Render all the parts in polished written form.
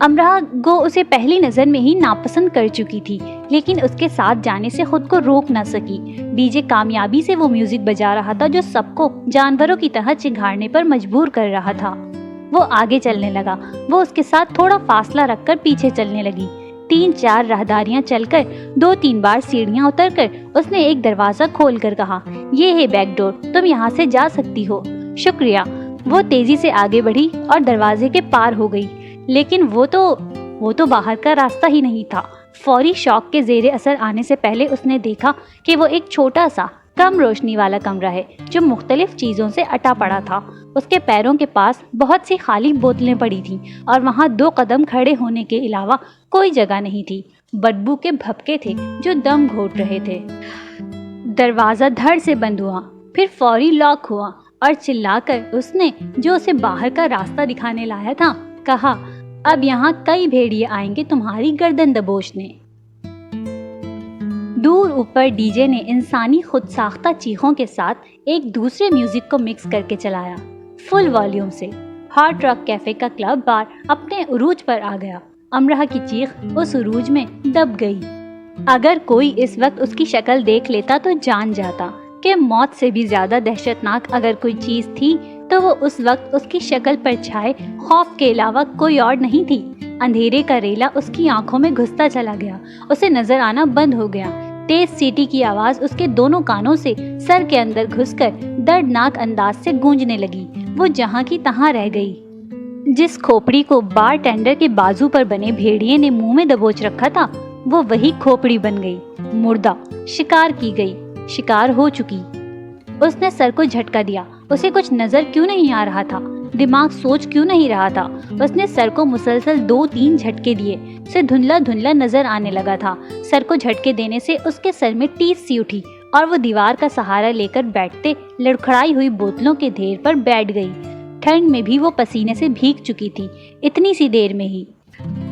امرہ گو اسے پہلی نظر میں ہی ناپسند کر چکی تھی، لیکن اس کے ساتھ جانے سے خود کو روک نہ سکی۔ ڈی جے کامیابی سے وہ میوزک بجا رہا تھا جو سب کو جانوروں کی طرح چنگھاڑنے پر مجبور کر رہا تھا۔ وہ آگے چلنے لگا، وہ اس کے ساتھ تھوڑا فاصلہ رکھ کر پیچھے چلنے لگی۔ 3-4 راہداریاں چل کر 2-3 بار سیڑھیاں اتر کر اس نے ایک دروازہ کھول کر کہا، یہ ہے بیک ڈور، تم یہاں سے جا سکتی ہو۔ شکریہ۔ وہ تیزی سے آگے بڑھی اور دروازے کے پار ہو گئی، لیکن وہ تو باہر کا راستہ ہی نہیں تھا۔ فوری شوق کے زیر اثر آنے سے پہلے اس نے دیکھا کہ وہ ایک چھوٹا سا کم روشنی والا کمرہ ہے جو مختلف چیزوں سے اٹا پڑا تھا۔ اس کے پیروں کے پاس بہت سی خالی بوتلیں پڑی تھیں اور وہاں 2 قدم کھڑے ہونے کے علاوہ کوئی جگہ نہیں تھی۔ بدبو کے بھپکے تھے جو دم گھوٹ رہے تھے۔ دروازہ دھڑ سے بند ہوا، پھر فوری لاک ہوا اور چلا کر اس نے جو اسے باہر کا راستہ دکھانے لایا تھا کہا، اب یہاں کئی بھیڑیے آئیں گے تمہاری گردن دبوچنے۔ دور اوپر ڈی جے نے انسانی خود ساختہ چیخوں کے ساتھ ایک دوسرے میوزک کو مکس کر کے چلایا، فل والیوم سے۔ ہارڈ راک کیفے کا کلب بار اپنے عروج پر آ گیا۔ امرہ کی چیخ اس عروج میں دب گئی۔ اگر کوئی اس وقت اس کی شکل دیکھ لیتا تو جان جاتا کہ موت سے بھی زیادہ دہشتناک اگر کوئی چیز تھی تو وہ اس وقت اس کی شکل پر چھائے خوف کے علاوہ کوئی اور نہیں تھی۔ اندھیرے کا ریلا اس کی آنکھوں میں گھستا چلا گیا، اسے نظر آنا بند ہو گیا۔ تیز سیٹی کی آواز اس کے دونوں کانوں سے سر کے اندر گھس کر دردناک انداز سے گونجنے لگی۔ وہ جہاں کی تہاں رہ گئی۔ جس کھوپڑی کو بار ٹینڈر کے بازو پر بنے بھیڑیے نے منہ میں دبوچ رکھا تھا وہ وہی کھوپڑی بن گئی، مردہ، شکار کی گئی، شکار ہو چکی۔ اس نے سر کو جھٹکا دیا۔ اسے کچھ نظر کیوں نہیں آ رہا تھا؟ دماغ سوچ کیوں نہیں رہا تھا؟ اس نے سر کو مسلسل 2-3 جھٹکے دیے، اسے دھندلا دھندلا نظر آنے لگا تھا۔ سر کو جھٹکے دینے سے اس کے سر میں ٹیس سی اٹھی اور وہ دیوار کا سہارا لے کر بیٹھتے لڑکھڑائی ہوئی بوتلوں کے ڈھیر پر بیٹھ گئی۔ ٹھنڈ میں بھی وہ پسینے سے بھیگ چکی تھی، اتنی سی دیر میں ہی۔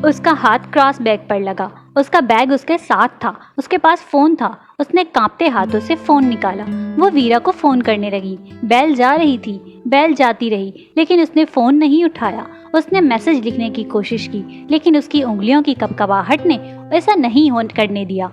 اس کا ہاتھ کراس بیگ پر لگا، اس کا بیگ اس کے ساتھ تھا، اس کے پاس فون تھا۔ اس نے کانپتے ہاتھوں سے فون نکالا، وہ ویرا کو فون کرنے لگی۔ بیل جا رہی تھی، بیل جاتی رہی، لیکن اس نے فون نہیں اٹھایا۔ اس نے میسج لکھنے کی کوشش کی، لیکن اس کی انگلیوں کی کپکپاہٹ نے ایسا نہیں کرنے دیا۔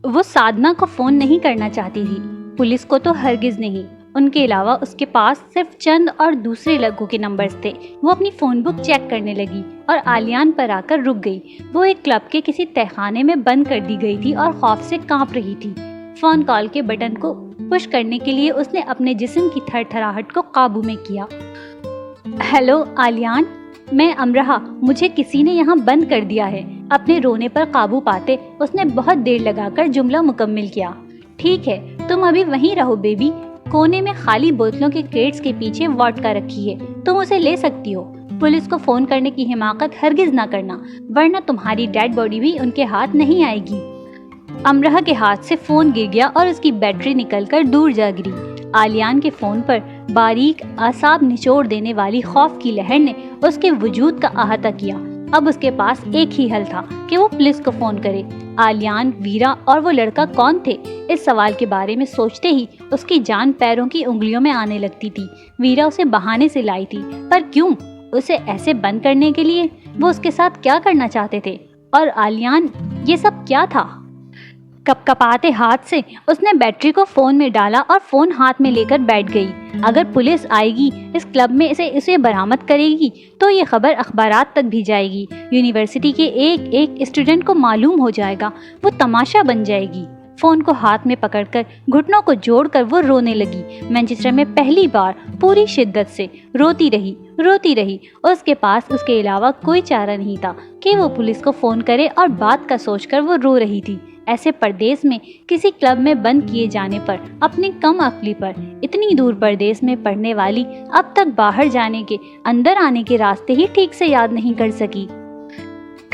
وہ سادنا کو فون نہیں کرنا چاہتی تھی، پولیس کو تو ہرگز نہیں۔ ان کے علاوہ اس کے پاس صرف چند اور دوسرے لوگوں کے نمبرز تھے۔ وہ اپنی فون بک چیک کرنے لگی اور آلیان پر آ کر رک گئی۔ وہ ایک کلب کے کسی تہخانے میں بند کر دی گئی تھی اور خوف سے کانپ رہی تھی۔ فون کال کے بٹن کو پش کرنے کے لیے اس نے اپنے جسم کی تھر تھراہٹ کو قابو میں کیا۔ ہیلو آلیان، میں امرہ، مجھے کسی نے یہاں بند کر دیا ہے۔ اپنے رونے پر قابو پاتے اس نے بہت دیر لگا کر جملہ مکمل کیا۔ ٹھیک ہے، تم ابھی وہیں رہو بیبی، کونے میں خالی بوتلوں کے کریٹس کے پیچھے واڈکا رکھی ہے، تم اسے لے سکتی ہو۔ پولیس کو فون کرنے کی حماقت ہرگز نہ کرنا، ورنہ تمہاری ڈیڈ باڈی بھی ان کے ہاتھ نہیں آئے گی۔ امرہ کے ہاتھ سے فون گر گیا اور اس کی بیٹری نکل کر دور جا گری۔ آلیان کے فون پر باریک اعصاب نچوڑ دینے والی خوف کی لہر نے اس کے وجود کا احاطہ کیا۔ اب اس کے پاس ایک ہی حل تھا کہ وہ پولیس کو فون کرے۔ آلیان، ویرا اور وہ لڑکا کون تھے؟ اس سوال کے بارے میں سوچتے ہی اس کی جان پیروں کی انگلیوں میں آنے لگتی تھی۔ ویرا اسے بہانے سے لائی تھی، پر کیوں؟ اسے ایسے بند کرنے کے لیے؟ وہ اس کے ساتھ کیا کرنا چاہتے تھے؟ اور آلیان، یہ سب کیا تھا؟ کپکپاتے ہاتھ سے اس نے بیٹری کو فون میں ڈالا اور فون ہاتھ میں لے کر بیٹھ گئی۔ اگر پولیس آئے گی، اس کلب میں اسے برآمد کرے گی تو یہ خبر اخبارات تک بھی جائے گی۔ یونیورسٹی کے ایک اسٹوڈنٹ کو معلوم ہو جائے گا، وہ تماشا بن جائے گی۔ فون کو ہاتھ میں پکڑ کر گھٹنوں کو جوڑ کر وہ رونے لگی۔ مینچسٹر میں پہلی بار پوری شدت سے روتی رہی۔ اس کے پاس اس کے علاوہ کوئی چارہ نہیں تھا کہ وہ پولیس کو فون کرے، اور بات کا سوچ کر وہ رو رہی تھی۔ ایسے پردیس میں کسی کلب میں بند کیے جانے پر، اپنی کم عقلی پر، اتنی دور پردیس میں پڑھنے والی اب تک باہر جانے کے، اندر آنے کے راستے ہی ٹھیک سے یاد نہیں کر سکی۔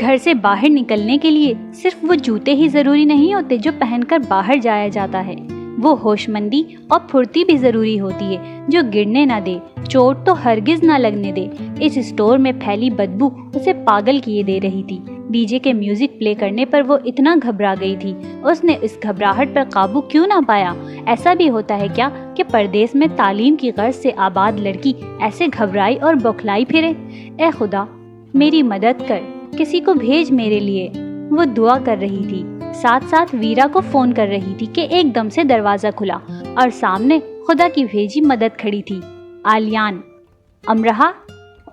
گھر سے باہر نکلنے کے لیے صرف وہ جوتے ہی ضروری نہیں ہوتے جو پہن کر باہر جایا جاتا ہے، وہ ہوش مندی اور پھرتی بھی ضروری ہوتی ہے جو گرنے نہ دے، چوٹ تو ہرگز نہ لگنے دے۔ اس اسٹور میں پھیلی بدبو اسے پاگل کیے دے رہی تھی۔ ڈی جے کے میوزک پلے کرنے پر وہ اتنا گھبرا گئی تھی، اس نے اس گھبراہٹ پر قابو کیوں نہ پایا؟ ایسا بھی ہوتا ہے کیا کہ پردیس میں تعلیم کی غرض سے آباد لڑکی ایسے گھبرائی اور بوکھلائی پھرے؟ اے خدا، میری مدد کر، کسی کو بھیج میرے لیے۔ وہ دعا کر رہی تھی، ساتھ ساتھ ویرا کو فون کر رہی تھی کہ ایک دم سے دروازہ کھلا اور سامنے خدا کی بھیجی مدد کھڑی تھی، آلیان۔ امرہا،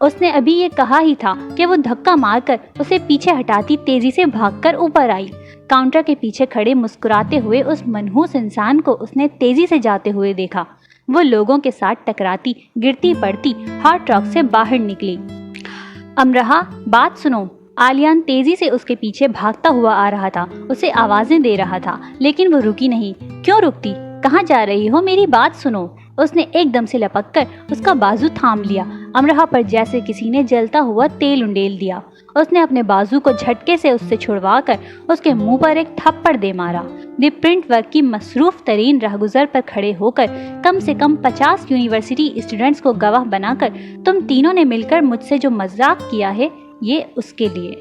اس نے ابھی یہ کہا ہی تھا کہ وہ دھکا مار کر اسے پیچھے ہٹاتی تیزی سے بھاگ کر اوپر آئی۔ کاؤنٹر کے پیچھے کھڑے مسکراتے ہوئے اس منحوس انسان کو اس نے تیزی سے جاتے ہوئے دیکھا۔ وہ لوگوں کے ساتھ ٹکراتی، گرتی پڑتی ہاٹ ٹرک سے باہر نکلی۔ امرہا، بات سنو۔ آلیان تیزی سے اس کے پیچھے بھاگتا ہوا آ رہا تھا، اسے آوازیں دے رہا تھا، لیکن وہ رکی نہیں۔ کیوں رکتی؟ کہاں جا رہی ہو؟ میری بات سنو۔ اس نے ایک دم سے لپک کر اس کا بازو تھام لیا، امرہا پر جیسے کسی نے جلتا ہوا تیل انڈیل دیا۔ اس نے اپنے بازو کو جھٹکے سے اس سے چھڑوا کر اس کے منہ پر ایک تھپڑ دے مارا۔ دی پرنٹ ورک کی مصروف ترین راہگزر پر کھڑے ہو کر کم سے کم 50 یونیورسٹی اسٹوڈنٹس کو گواہ بنا کر تم تینوں نے مل کر مجھ سے جو مذاق کیا ہے، یہ اس کے لیے۔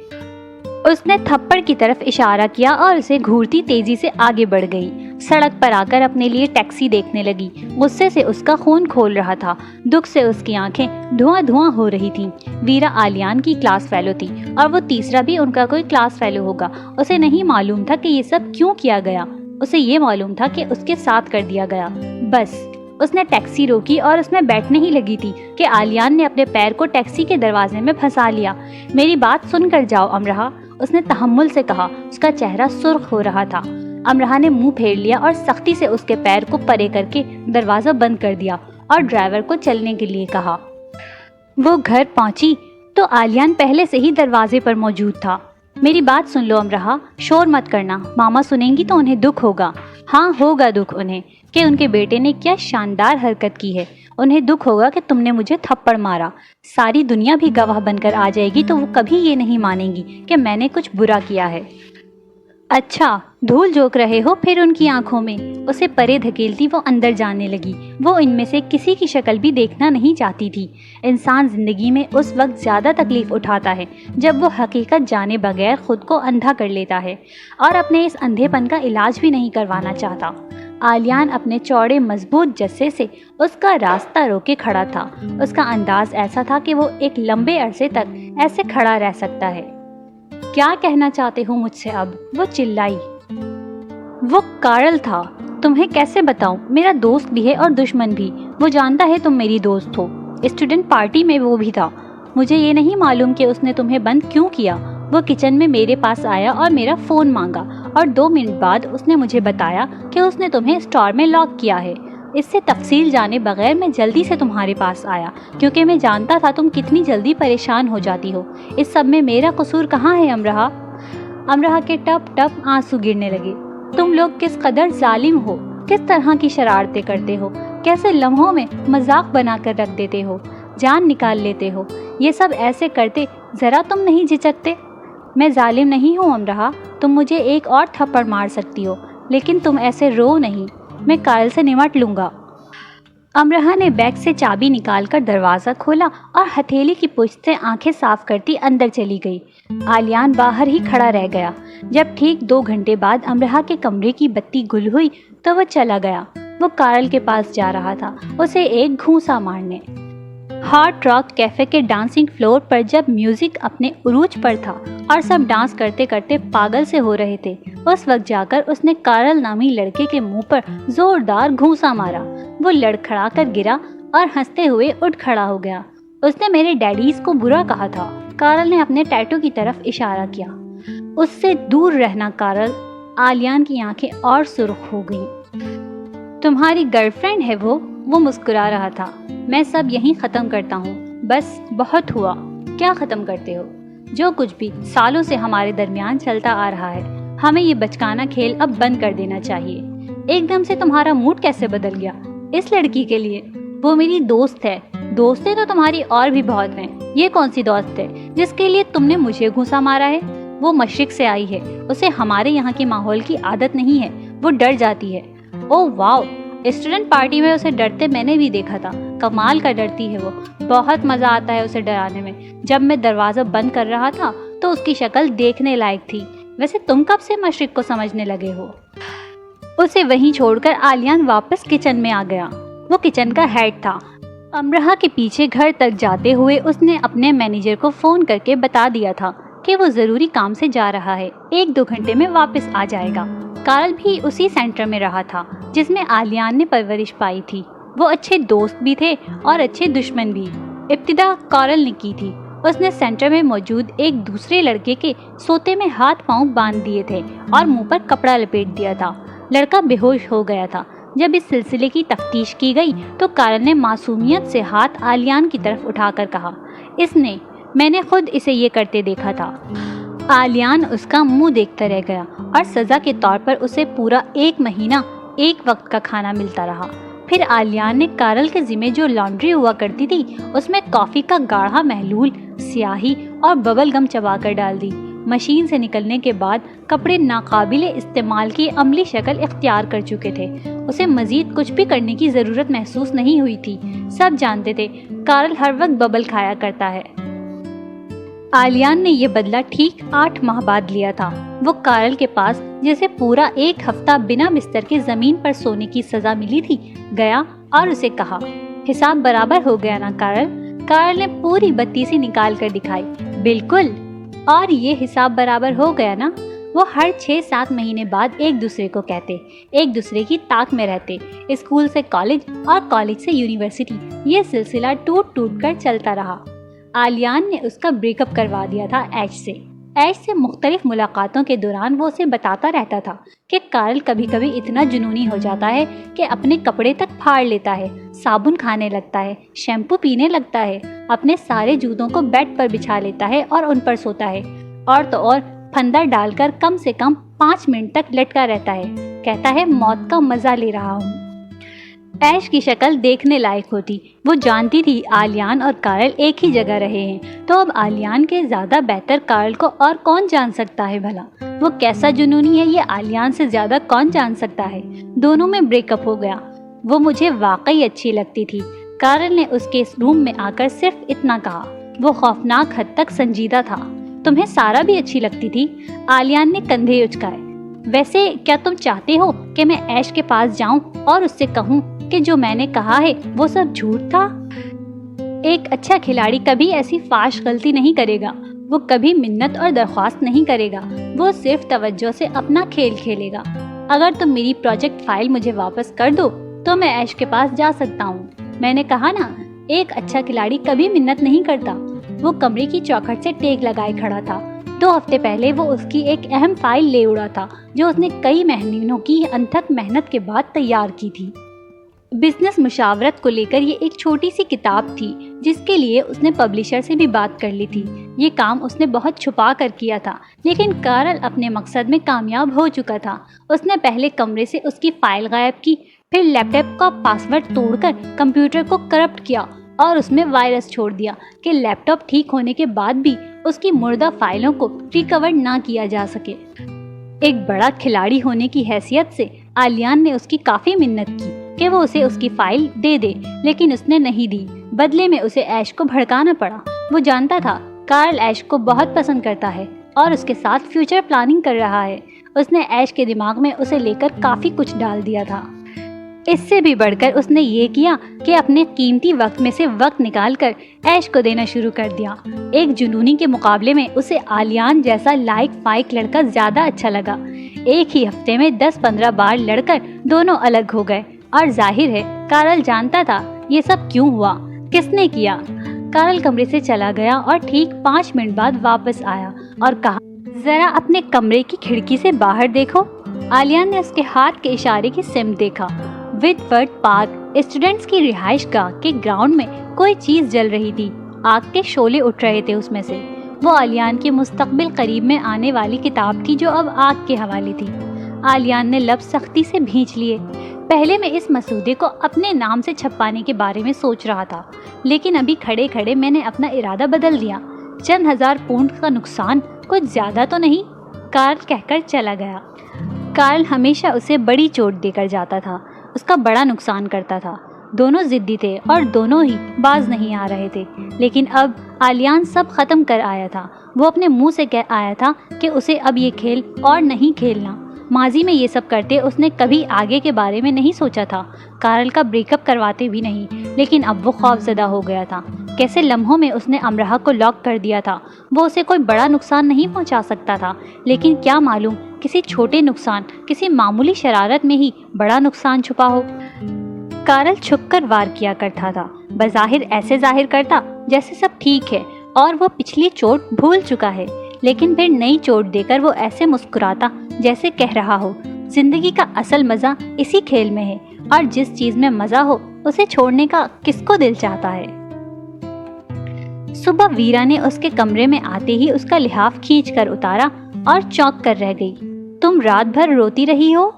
اس نے تھپڑ کی طرف اشارہ کیا اور اسے گھورتی تیزی سے آگے بڑھ گئی۔ سڑک پر آ کر اپنے لیے ٹیکسی دیکھنے لگی۔ غصے سے اس کا خون کھول رہا تھا، دکھ سے اس کی آنکھیں دھواں دھواں ہو رہی تھیں۔ ویرا آلیان کی کلاس فیلو تھی اور وہ تیسرا بھی ان کا کوئی کلاس فیلو ہوگا۔ اسے نہیں معلوم تھا کہ یہ سب کیوں کیا گیا، اسے یہ معلوم تھا کہ اس کے ساتھ کر دیا گیا۔ بس اس نے ٹیکسی روکی اور اس میں بیٹھنے ہی لگی تھی کہ آلیان نے اپنے پیر کو ٹیکسی کے دروازے میں پھنسا لیا۔ میری بات سن کر جاؤ امرہا، اس نے تحمل سے کہا۔ اس کا چہرہ سرخ ہو رہا تھا۔ امرہا نے منہ پھیر لیا اور سختی سے اس کے پیر کو پرے کر کے دروازہ بند کر دیا اور ڈرائیور کو چلنے کے لیے کہا۔ وہ گھر پہنچی تو آلیان پہلے سے ہی دروازے پر موجود تھا۔ میری بات سن لو امرہا، شور مت کرنا، ماما سنیں گی تو انہیں دکھ ہوگا۔ ہاں ہوگا دکھ انہیں کہ ان کے بیٹے نے کیا شاندار حرکت کی ہے۔ انہیں دکھ ہوگا کہ تم نے مجھے تھپڑ مارا۔ ساری دنیا بھی گواہ بن کر آ جائے گی تو وہ کبھی یہ نہیں مانیں گی کہ میں نے کچھ برا کیا ہے۔ اچھا، دھول جھونک رہے ہو پھر ان کی آنکھوں میں؟ اسے پرے دھکیلتی وہ اندر جانے لگی۔ وہ ان میں سے کسی کی شکل بھی دیکھنا نہیں چاہتی تھی۔ انسان زندگی میں اس وقت زیادہ تکلیف اٹھاتا ہے جب وہ حقیقت جانے بغیر خود کو اندھا کر لیتا ہے اور اپنے اس اندھے پن کا علاج بھی نہیں کروانا چاہتا۔ آلیان اپنے چوڑے مضبوط جسے سے اس کا راستہ روکے کھڑا تھا۔ اس کا انداز ایسا تھا کہ وہ ایک لمبے عرصے تک ایسے کھڑا رہ سکتا ہے۔ کیا کہنا چاہتے ہو مجھ سے اب؟ وہ چلائی۔ وہ کارل تھا، تمہیں کیسے بتاؤں، میرا دوست بھی ہے اور دشمن بھی۔ وہ جانتا ہے تم میری دوست ہو، اسٹوڈنٹ پارٹی میں وہ بھی تھا۔ مجھے یہ نہیں معلوم کہ اس نے تمہیں بند کیوں کیا۔ وہ کچن میں میرے پاس آیا اور میرا فون مانگا اور 2 منٹ بعد اس نے مجھے بتایا کہ اس نے تمہیں اسٹور میں لاک کیا ہے۔ اس سے تفصیل جانے بغیر میں جلدی سے تمہارے پاس آیا کیونکہ میں جانتا تھا تم کتنی جلدی پریشان ہو جاتی ہو۔ اس سب میں میرا قصور کہاں ہے امرہا؟ امرہا کے ٹپ ٹپ آنسو گرنے لگے۔ تم لوگ کس قدر ظالم ہو، کس طرح کی شرارتیں کرتے ہو، کیسے لمحوں میں مذاق بنا کر رکھ دیتے ہو، جان نکال لیتے ہو۔ یہ سب ایسے کرتے ذرا تم نہیں جھجکتے؟ میں ظالم نہیں ہوں امرہا، تم مجھے ایک اور تھپڑ مار سکتی ہو لیکن تم ایسے رو نہیں، میں کارل سے نمٹ لوں گا۔ امرہا نے بیگ سے چابی نکال کر دروازہ کھولا اور ہتھیلی کی پشت سے آنکھیں صاف کرتی اندر چلی گئی۔ آلیان باہر ہی کھڑا رہ گیا۔ جب ٹھیک 2 گھنٹے بعد امرہا کے کمرے کی بتی گل ہوئی تو وہ چلا گیا۔ وہ کارل کے پاس جا رہا تھا، اسے ایک گھونسا مارنے۔ ہارڈ راک کیفے کے ڈانسنگ فلور پر جب میوزک اپنے عروج پر تھا اور سب ڈانس کرتے کرتے پاگل سے ہو رہے تھے، اس وقت جا کر اس نے کارل نامی لڑکے کے منہ پر زوردار گھونسا مارا۔ وہ لڑکھڑا کر گرا اور ہنستے ہوئے اٹھ کھڑا ہو گیا۔ اس نے میرے ڈیڈیز کو برا کہا تھا۔ کارل نے اپنے ٹیٹو کی طرف اشارہ کیا۔ اس سے دور رہنا کارل۔ آلیان کی آنکھیں اور سرخ ہو گئیں۔ تمہاری گرل فرینڈ ہے وہ مسکرا رہا تھا۔ میں سب یہیں ختم کرتا ہوں، بس بہت ہوا۔ کیا ختم کرتے ہو؟ جو کچھ بھی سالوں سے ہمارے درمیان چلتا آ رہا ہے، ہمیں یہ بچکانا کھیل اب بند کر دینا چاہیے۔ ایک دم سے تمہارا موڈ کیسے بدل گیا؟ اس لڑکی کے لیے؟ وہ میری دوست ہے۔ دوستیں تو تمہاری اور بھی بہت ہیں۔ یہ کون سی دوست ہے جس کے لیے تم نے مجھے گھونسا مارا ہے؟ وہ مشرق سے آئی ہے، اسے ہمارے یہاں کے ماحول کی عادت نہیں ہے، وہ ڈر جاتی ہے۔ او واو، اسٹوڈنٹ پارٹی میں اسے ڈرتے میں نے بھی دیکھا تھا۔ کمال کا ڈرتی ہے وہ، بہت مزہ آتا ہے اسے ڈرانے میں۔ جب میں دروازہ بند کر رہا تھا تو اس کی شکل دیکھنے لائق تھی۔ ویسے تم کب سے مشرق کو سمجھنے لگے ہو؟ اسے وہیں چھوڑ کر آلیان واپس کچن میں آ گیا۔ وہ کچن کا ہیڈ تھا۔ امرہ کے پیچھے گھر تک جاتے ہوئے اس نے اپنے مینیجر کو فون کر کے بتا دیا تھا کہ وہ ضروری کام سے جا رہا ہے، 1-2 گھنٹے میں واپس آ جائے گا۔ کارل بھی اسی سینٹر میں رہا تھا جس میں آلیان نے پرورش پائی تھی۔ وہ اچھے دوست بھی تھے اور اچھے دشمن بھی۔ ابتدا کارل نے کی تھی۔ اس نے سینٹر میں موجود ایک دوسرے لڑکے کے سوتے میں ہاتھ پاؤں باندھ دیے تھے اور منہ پر کپڑا لپیٹ دیا تھا۔ لڑکا بے ہوش ہو گیا تھا۔ جب اس سلسلے کی تفتیش کی گئی تو کارل نے معصومیت سے ہاتھ آلیان کی طرف اٹھا کر کہا، میں نے خود اسے یہ کرتے دیکھا تھا۔ آلیان اس کا منہ دیکھتا رہ گیا اور سزا کے طور پر اسے پورا 1 مہینہ ایک وقت کا کھانا ملتا رہا۔ پھر آلیان نے کارل کے ذمہ جو لانڈری ہوا کرتی تھی اس میں کافی کا گاڑھا محلول، سیاہی اور ببل گم چبا کر ڈال دی۔ مشین سے نکلنے کے بعد کپڑے ناقابل استعمال کی عملی شکل اختیار کر چکے تھے۔ اسے مزید کچھ بھی کرنے کی ضرورت محسوس نہیں ہوئی تھی۔ سب جانتے تھے کارل ہر وقت ببل کھایا کرتا ہے۔ آلیان نے یہ بدلہ ٹھیک 8 ماہ بعد لیا تھا۔ وہ کارل کے پاس، جسے پورا 1 ہفتہ بنا بستر کے زمین پر سونے کی سزا ملی تھی، گیا اور اسے کہا، حساب برابر ہو گیا نا کارل؟ کارل نے پوری بتیسی نکال کر دکھائی، بالکل، اور یہ حساب برابر ہو گیا نا؟ وہ ہر 6-7 مہینے بعد ایک دوسرے کو کہتے، ایک دوسرے کی طاق میں رہتے، اسکول سے کالج اور کالج سے یونیورسٹی۔ یہ سلسلہ ٹوٹ ٹوٹ کر چلتا رہا۔ آلیان نے اس کا بریک اپ کروا دیا تھا ایش سے مختلف ملاقاتوں کے دوران وہ اسے بتاتا رہتا تھا کہ کارل کبھی کبھی اتنا جنونی ہو جاتا ہے کہ اپنے کپڑے تک پھاڑ لیتا ہے، صابن کھانے لگتا ہے، شیمپو پینے لگتا ہے، اپنے سارے جوتوں کو بیڈ پر بچھا لیتا ہے اور ان پر سوتا ہے، اور تو اور پھندا ڈال کر کم سے کم 5 منٹ تک لٹکا رہتا ہے، کہتا ہے موت کا مزہ لے رہا ہوں۔ ایش کی شکل دیکھنے لائق ہوتی۔ وہ جانتی تھی آلیان اور کارل ایک ہی جگہ رہے ہیں، تو اب آلیان کے زیادہ بہتر کارل کو اور کون جان سکتا ہے بھلا؟ وہ کیسا جنونی ہے یہ آلیان سے زیادہ کون جان سکتا ہے؟ دونوں میں بریک اپ ہو گیا۔ وہ مجھے واقعی اچھی لگتی تھی، کارل نے اس کے روم میں آ کر صرف اتنا کہا۔ وہ خوفناک حد تک سنجیدہ تھا۔ تمہیں سارا بھی اچھی لگتی تھی؟ آلیان نے کندھے اچکائے۔ ویسے کیا تم چاہتے ہو کہ میں ایش کے پاس جاؤں اور اس سے کہوں کہ جو میں نے کہا ہے وہ سب جھوٹ تھا؟ ایک اچھا کھلاڑی کبھی ایسی فاش غلطی نہیں کرے گا۔ وہ کبھی منت اور درخواست نہیں کرے گا، وہ صرف توجہ سے اپنا کھیل کھیلے گا۔ اگر تم میری پروجیکٹ فائل مجھے واپس کر دو تو میں ایش کے پاس جا سکتا ہوں۔ میں نے کہا نا، ایک اچھا کھلاڑی کبھی منت نہیں کرتا۔ وہ کمرے کی چوکھٹ سے ٹیک لگائے کھڑا تھا۔ 2 ہفتے پہلے وہ اس کی ایک اہم فائل لے اڑا تھا جو اس نے کئی مہینوں کی انتھک محنت کے بعد تیار کی تھی۔ بزنس مشاورت کو لے کر یہ ایک چھوٹی سی کتاب تھی جس کے لیے اس نے پبلشر سے بھی بات کر لی تھی۔ یہ کام اس نے بہت چھپا کر کیا تھا، لیکن کارل اپنے مقصد میں کامیاب ہو چکا تھا۔ اس نے پہلے کمرے سے اس کی فائل غائب کی، پھر لیپ ٹاپ کا پاسورڈ توڑ کر کمپیوٹر کو کرپٹ کیا اور اس میں وائرس چھوڑ دیا کہ لیپ ٹاپ ٹھیک ہونے کے بعد بھی اس کی مردہ فائلوں کو ریکور نہ کیا جا سکے۔ ایک بڑا کھلاڑی ہونے کی حیثیت سے آلیان نے اس کی کافی منت کی کہ وہ اسے اس کی فائل دے دے، لیکن اس نے نہیں دی۔ بدلے میں اسے ایش کو بھڑکانا پڑا۔ وہ جانتا تھا کارل ایش کو بہت پسند کرتا ہے اور اس کے ساتھ فیوچر پلاننگ کر رہا ہے۔ اس نے ایش کے دماغ میں اسے لے کر کافی کچھ ڈال دیا تھا۔ اس سے بھی بڑھ کر اس نے یہ کیا کہ اپنے قیمتی وقت میں سے وقت نکال کر ایش کو دینا شروع کر دیا۔ ایک جنونی کے مقابلے میں اسے آلیان جیسا لائق فائق لڑکا زیادہ اچھا لگا۔ ایک ہی ہفتے میں 10-15 بار لڑ کر دونوں الگ ہو گئے، اور ظاہر ہے کارل جانتا تھا یہ سب کیوں ہوا، کس نے کیا۔ کارل کمرے سے چلا گیا اور ٹھیک 5 منٹ بعد واپس آیا اور کہا، ذرا اپنے کمرے کی کھڑکی سے باہر دیکھو۔ آلیان نے اس کے ہاتھ کے اشارے کی سمت دیکھا۔ وڈورڈ پارک اسٹوڈنٹس کی رہائش گاہ کے گراؤنڈ میں کوئی چیز جل رہی تھی۔ آگ کے شعلے اٹھ رہے تھے اس میں سے۔ وہ آلیان کے مستقبل قریب میں آنے والی کتاب تھی جو اب آگ کے حوالے تھی۔ آلیان نے لب سختی سے بھینچ لیے۔ پہلے میں اس مسودے کو اپنے نام سے چھپانے کے بارے میں سوچ رہا تھا، لیکن ابھی کھڑے کھڑے میں نے اپنا ارادہ بدل دیا۔ چند ہزار پونڈ کا نقصان کچھ زیادہ تو نہیں، کارل کہہ کر چلا گیا۔ کارل ہمیشہ اسے بڑی چوٹ دے کر جاتا تھا، اس کا بڑا نقصان کرتا تھا۔ دونوں ضدی تھے اور دونوں ہی باز نہیں آ رہے تھے، لیکن اب آلیان سب ختم کر آیا تھا۔ وہ اپنے منہ سے کہہ آیا تھا کہ اسے اب یہ کھیل اور نہیں کھیلنا۔ ماضی میں یہ سب کرتے اس نے کبھی آگے کے بارے میں نہیں سوچا تھا، کارل کا بریک اپ کرواتے بھی نہیں، لیکن اب وہ خوف زدہ ہو گیا تھا۔ کیسے لمحوں میں اس نے امرہا کو لاک کر دیا تھا۔ وہ اسے کوئی بڑا نقصان نہیں پہنچا سکتا تھا، لیکن کیا معلوم کسی چھوٹے نقصان، کسی معمولی شرارت میں ہی بڑا نقصان چھپا ہو۔ کارل چھپ کر وار کیا کرتا تھا، بظاہر ایسے ظاہر کرتا جیسے سب ٹھیک ہے اور وہ پچھلی چوٹ بھول چکا ہے، لیکن پھر نئی چوٹ دے کر وہ ایسے مسکراتا جیسے کہہ رہا ہو زندگی کا اصل مزہ اسی کھیل میں ہے، اور جس چیز میں مزہ ہو اسے چھوڑنے کا کس کو دل چاہتا ہے۔ صبح ویرا نے اس کے کمرے میں آتے ہی اس کا لحاف کھینچ کر اتارا اور چونک کر رہ گئی۔ تم رات بھر روتی رہی ہو؟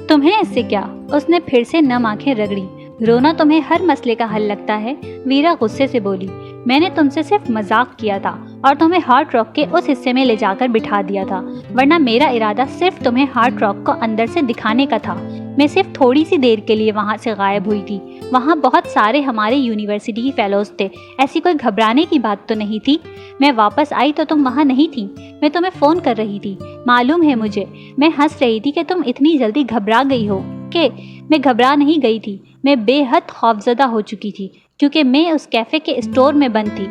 تمہیں اس سے کیا؟ اس نے پھر سے نم آنکھیں رگڑی۔ رونا تمہیں ہر مسئلے کا حل لگتا ہے؟ ویرا غصے سے بولی۔ میں نے تم سے صرف مذاق کیا تھا اور تمہیں ہارٹ راک کے اس حصے میں لے جا کر بٹھا دیا تھا، ورنہ میرا ارادہ صرف تمہیں ہارٹ راک کو اندر سے دکھانے کا تھا۔ میں صرف تھوڑی سی دیر کے لیے وہاں سے غائب ہوئی تھی، وہاں بہت سارے ہمارے یونیورسٹی کی فیلوز تھے، ایسی کوئی گھبرانے کی بات تو نہیں تھی۔ میں واپس آئی تو تم وہاں نہیں تھی، میں تمہیں فون کر رہی تھی، معلوم ہے مجھے۔ میں ہنس رہی تھی کہ تم اتنی جلدی گھبرا گئی ہو، کہ میں گھبرا نہیں گئی تھی، میں بے حد خوفزدہ ہو چکی تھی، کیونکہ میں اس کیفے کے اسٹور میں بند تھی۔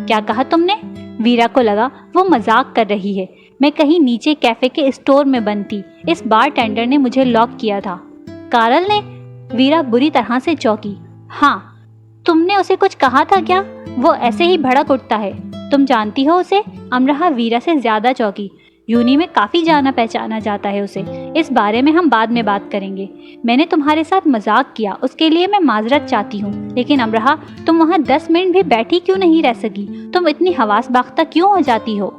کیا کہا تم نے؟ ویرا کو لگا وہ مذاق کر رہی ہے۔ میں کہیں نیچے کیفے کے اسٹور میں بند تھی، اس بار ٹینڈر نے مجھے لاک کیا تھا۔ کارل نے؟ ویرا بری طرح سے چونکی۔ ہاں، تم نے اسے کچھ کہا تھا کیا؟ وہ ایسے ہی بھڑک اٹھتا ہے، تم جانتی ہو اسے؟ امرہا ویرا سے زیادہ چونکی۔ یونی میں کافی جانا پہچانا جاتا ہے اسے، اس بارے میں ہم بعد میں بات کریں گے۔ میں نے تمہارے ساتھ مذاق کیا، اس کے لیے میں معذرت چاہتی ہوں، لیکن امرہا تم وہاں 10 منٹ بھی بیٹھی کیوں نہیں رہ سکی؟ تم اتنی حواس باختہ کیوں ہو جاتی ہو؟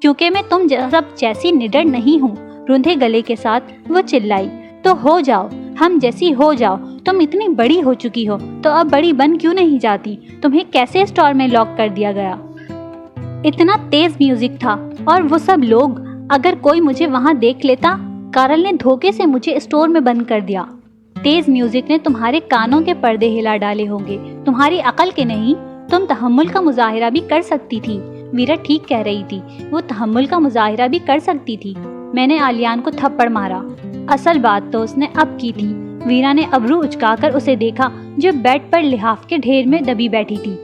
کیونکہ میں تم سب جیسی نڈر نہیں ہوں، روندھے گلے کے ساتھ وہ چلائی۔ تو ہو جاؤ، ہم جیسی ہو جاؤ، تم اتنی بڑی ہو چکی ہو تو اب بڑی بن کیوں نہیں جاتی؟ تمہیں کیسے اسٹور میں لاک کر دیا گیا؟ اتنا تیز میوزک تھا اور وہ سب لوگ، اگر کوئی مجھے وہاں دیکھ لیتا۔ کارل نے دھوکے سے مجھے اسٹور میں بند کر دیا۔ تیز میوزک نے تمہارے کانوں کے پردے ہلا ڈالے ہوں گے، تمہاری عقل کے نہیں۔ تم تحمل کا مظاہرہ بھی کر سکتی تھی۔ ویرا ٹھیک کہہ رہی تھی، وہ تحمل کا مظاہرہ بھی کر سکتی تھی۔ میں نے آلیان کو تھپڑ مارا، اصل بات تو اس نے اب کی تھی۔ ویرا نے ابرو اچکا کر اسے دیکھا جو بیڈ پر لحاف کے ڈھیر میں دبی بیٹھی تھی۔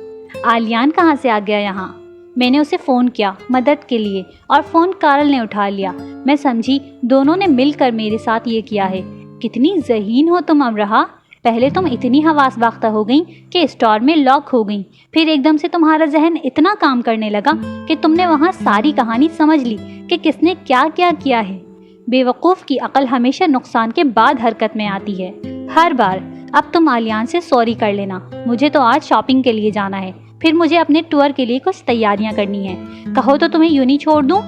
آلیان کہاں سے آ گیا یہاں؟ میں نے اسے فون کیا مدد کے لیے، اور فون کارل نے اٹھا لیا۔ میں سمجھی دونوں نے مل کر میرے ساتھ یہ کیا ہے۔ کتنی ذہین ہو تم امرہا، پہلے تم اتنی حواس باختہ ہو گئیں کہ اسٹور میں لاک ہو گئیں، پھر ایک دم سے تمہارا ذہن اتنا کام کرنے لگا کہ تم نے وہاں ساری کہانی سمجھ لی کہ کس نے کیا کیا کیا ہے۔ بے وقوف کی عقل ہمیشہ نقصان کے بعد حرکت میں آتی ہے، ہر بار۔ اب تم آلیان سے سوری کر لینا، مجھے تو آج شاپنگ کے لیے جانا ہے، پھر مجھے اپنے ٹور کے لیے کچھ تیاریاں کرنی ہیں۔ کہو تو تمہیں یونی چھوڑ دوں؟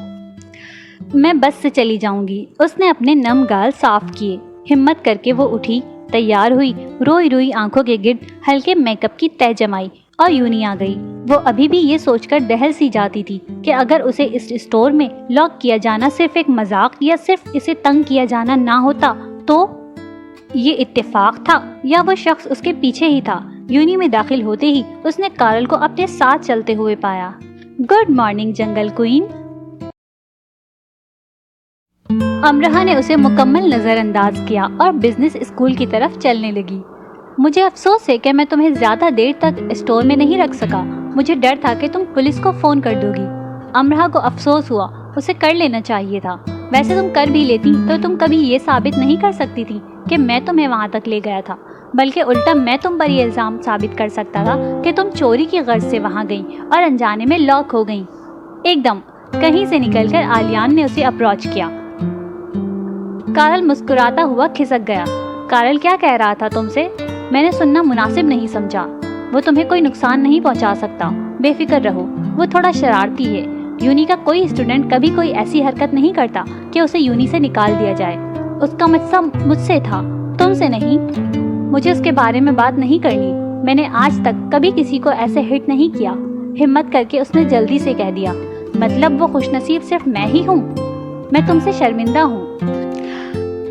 میں بس سے چلی جاؤں گی۔ اس نے اپنے نم گال صاف کیے، ہمت کر کے وہ اٹھی، تیار ہوئی، روئی روئی آنکھوں کے گرد ہلکے میک اپ کی تہہ جمائی اور یونی آ گئی۔ وہ ابھی بھی یہ سوچ کر دہل سی جاتی تھی کہ اگر اسے اس اسٹور میں لاک کیا جانا صرف ایک مذاق یا صرف اسے تنگ کیا جانا نہ ہوتا تو یہ اتفاق تھا یا وہ شخص اس کے پیچھے ہی تھا۔ یونی میں داخل ہوتے ہی اس نے کارل کو اپنے ساتھ چلتے ہوئے پایا۔ گڈ مارننگ جنگل کوئین۔ امرہا نے اسے مکمل نظر انداز کیا اور بزنس اسکول کی طرف چلنے لگی۔ مجھے افسوس ہے کہ میں تمہیں زیادہ دیر تک اسٹور میں نہیں رکھ سکا، مجھے ڈر تھا کہ تم پولیس کو فون کر دو گی۔ امرہا کو افسوس ہوا، اسے کر لینا چاہیے تھا۔ ویسے تم کر بھی لیتی تو تم کبھی یہ ثابت نہیں کر سکتی تھی کہ میں تمہیں وہاں تک لے گیا تھا، بلکہ الٹا میں تم پر یہ الزام ثابت کر سکتا تھا کہ تم چوری کی غرض سے وہاں گئیں اور انجانے میں لاک ہو گئیں۔ ایک دم کہیں سے نکل کر آلیان نے اسے اپروچ کیا۔ کارل مسکراتا ہوا کھسک گیا۔ کارل کیا کہہ رہا تھا تم سے؟ میں نے سننا مناسب نہیں سمجھا۔ وہ تمہیں کوئی نقصان نہیں پہنچا سکتا، بے فکر رہو۔ وہ تھوڑا شرارتی ہے۔ یونی کا کوئی اسٹوڈنٹ کبھی کوئی ایسی حرکت نہیں کرتا کہ اسے یونی سے نکال دیا جائے۔ اس کا مسئلہ مجھ سے تھا، تم سے نہیں۔ مجھے اس کے بارے میں بات نہیں کرنی۔ میں نے آج تک کبھی کسی کو ایسے ہٹ نہیں کیا۔ ہمت کر کے اس نے جلدی سے کہہ دیا۔ مطلب وہ خوش نصیب صرف میں ہی ہوں؟ میں تم سے شرمندہ ہوں۔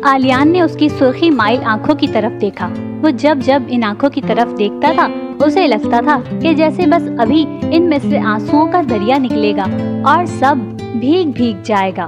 آلیان نے اس کی سرخی مائل آنکھوں کی طرف دیکھا۔ وہ جب جب ان آنکھوں کی طرف دیکھتا تھا اسے لگتا تھا کہ جیسے بس ابھی ان میں سے آنسوؤں کا دریا نکلے گا اور سب بھیگ بھیگ جائے گا۔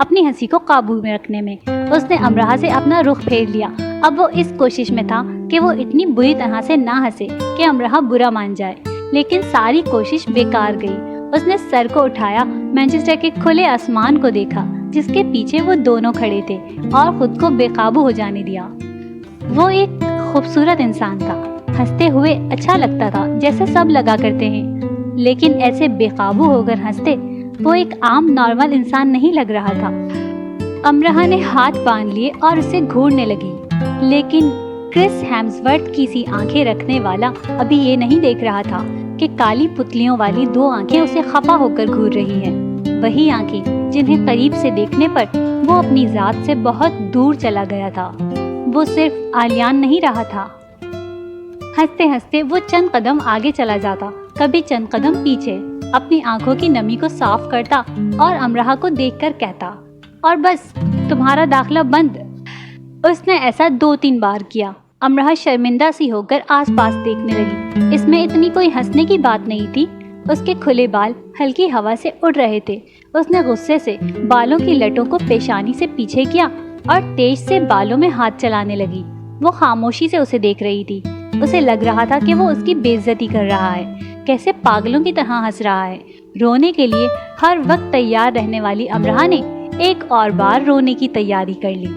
اپنی ہنسی کو قابو میں رکھنے میں۔ اس نے امرہا سے اپنا رخ پھیر لیا۔ اب وہ اس کوشش میں تھا کہ وہ اتنی بری طرح سے نہ ہنسے کہ امرہا برا مان جائے، لیکن ساری کوشش بیکار گئی۔ اس نے سر کو اٹھایا، مانچسٹر کے کھلے آسمان کو دیکھا جس کے پیچھے وہ دونوں کھڑے تھے، اور خود کو بے قابو ہو جانے دیا۔ وہ ایک خوبصورت انسان تھا، ہنستے ہوئے اچھا لگتا تھا جیسے سب لگا کرتے ہیں، لیکن ایسے بے قابو ہو کر ہنستے وہ ایک عام نارمل انسان نہیں لگ رہا تھا۔ امرہا نے ہاتھ باندھ لیے اور اسے گھورنے لگی، لیکن کرس ہیمسورتھ کی سی آنکھیں رکھنے والا ابھی یہ نہیں دیکھ رہا تھا کہ کالی پتلیوں والی دو آنکھیں اسے خفا ہو کر گھور رہی ہیں، وہی آنکھیں جنہیں قریب سے دیکھنے پر وہ اپنی ذات سے بہت دور چلا گیا تھا۔ وہ صرف آلیان نہیں رہا تھا۔ ہنستے ہنستے وہ چند قدم آگے چلا جاتا، کبھی چند قدم پیچھے، اپنی آنکھوں کی نمی کو صاف کرتا اور امرہا کو دیکھ کر کہتا، اور بس تمہارا داخلہ بند۔ اس نے ایسا 2-3 بار کیا۔ امرہا شرمندہ سی ہو کر آس پاس دیکھنے لگی۔ اس میں اتنی کوئی ہنسنے کی بات نہیں تھی۔ اس کے کھلے بال ہلکی ہوا سے اڑ رہے تھے۔ اس نے غصے سے بالوں کی لٹوں کو پیشانی سے پیچھے کیا اور تیز سے بالوں میں ہاتھ چلانے لگی۔ وہ خاموشی سے اسے دیکھ رہی تھی۔ اسے لگ رہا تھا کہ وہ اس کی بے عزتی کر رہا ہے، کیسے پاگلوں کی طرح ہنس رہا ہے۔ رونے کے لیے ہر وقت تیار رہنے والی امرہا نے ایک اور بار رونے کی تیاری کر لی۔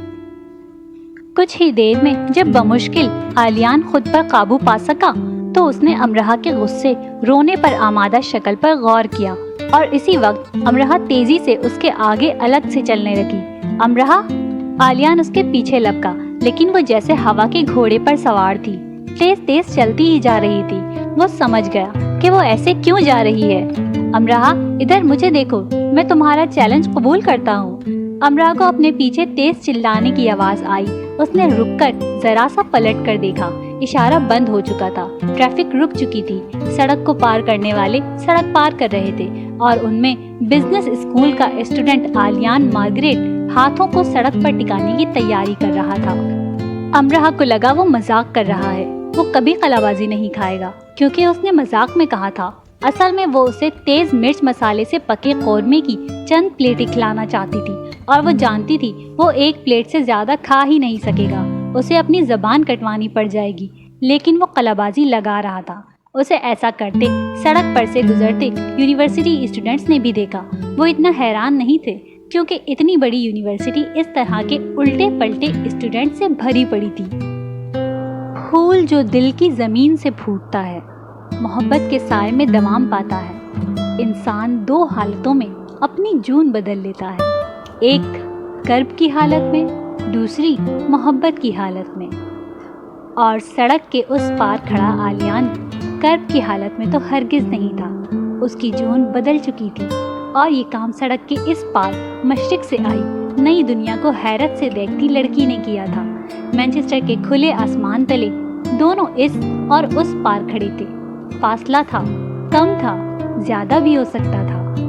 کچھ ہی دیر میں جب بمشکل آلیان خود پر قابو پا سکا تو اس نے امرہا کے غصے، رونے پر آمادہ شکل پر غور کیا، اور اسی وقت امرہا تیزی سے اس کے آگے الگ سے چلنے لگی۔ امرہا! آلیان اس کے پیچھے لپکا، لیکن وہ جیسے ہوا کے گھوڑے پر سوار تھی، تیز تیز چلتی ہی جا رہی تھی۔ وہ سمجھ گیا کہ وہ ایسے کیوں جا رہی ہے۔ امرہا، ادھر مجھے دیکھو، میں تمہارا چیلنج قبول کرتا ہوں۔ امرہا کو اپنے پیچھے تیز چلانے کی آواز آئی۔ اس نے رک کر ذرا سا پلٹ کر دیکھا۔ اشارہ بند ہو چکا تھا، ٹریفک رک چکی تھی، سڑک کو پار کرنے والے سڑک پار کر رہے تھے، اور ان میں بزنس اسکول کا اسٹوڈنٹ آلیان مارگریٹ ہاتھوں کو سڑک پر ٹکانے کی تیاری کر رہا تھا۔ امرہا کو لگا وہ مذاق کر رہا ہے، وہ کبھی قلع بازی نہیں کھائے گا، کیونکہ اس نے مذاق میں کہا تھا۔ اصل میں وہ اسے تیز مرچ مسالے سے پکے قورمے کی چند پلیٹیں کھلانا چاہتی تھی، اور وہ جانتی تھی وہ ایک پلیٹ سے زیادہ کھا ہی نہیں سکے گا، اسے اپنی زبان کٹوانی پڑ جائے گی، لیکن وہ قلع بازی لگا رہا تھا۔ اسے ایسا کرتے سڑک پر سے گزرتے یونیورسٹی اسٹوڈنٹس نے بھی دیکھا۔ وہ اتنا حیران نہیں تھے، کیونکہ اتنی بڑی یونیورسٹی اس طرح کے الٹے پلٹے اسٹوڈنٹ سے بھری پڑی تھی۔ پھول جو دل کی زمین سے پھوٹتا ہے، محبت کے سائے میں دوام پاتا ہے۔ انسان 2 حالتوں میں اپنی جون بدل لیتا ہے، ایک کرب کی حالت میں، دوسری محبت کی حالت میں۔ اور سڑک کے اس پار کھڑا آلیان کرب کی حالت میں تو ہرگز نہیں تھا۔ اس کی جون بدل چکی تھی، اور یہ کام سڑک کے اس پار مشرق سے آئی نئی دنیا کو حیرت سے دیکھتی لڑکی نے کیا تھا۔ مانچسٹر کے کھلے آسمان تلے دونوں اس اور اس پار کھڑے تھے۔ فاصلہ تھا، کم تھا، زیادہ بھی ہو سکتا تھا۔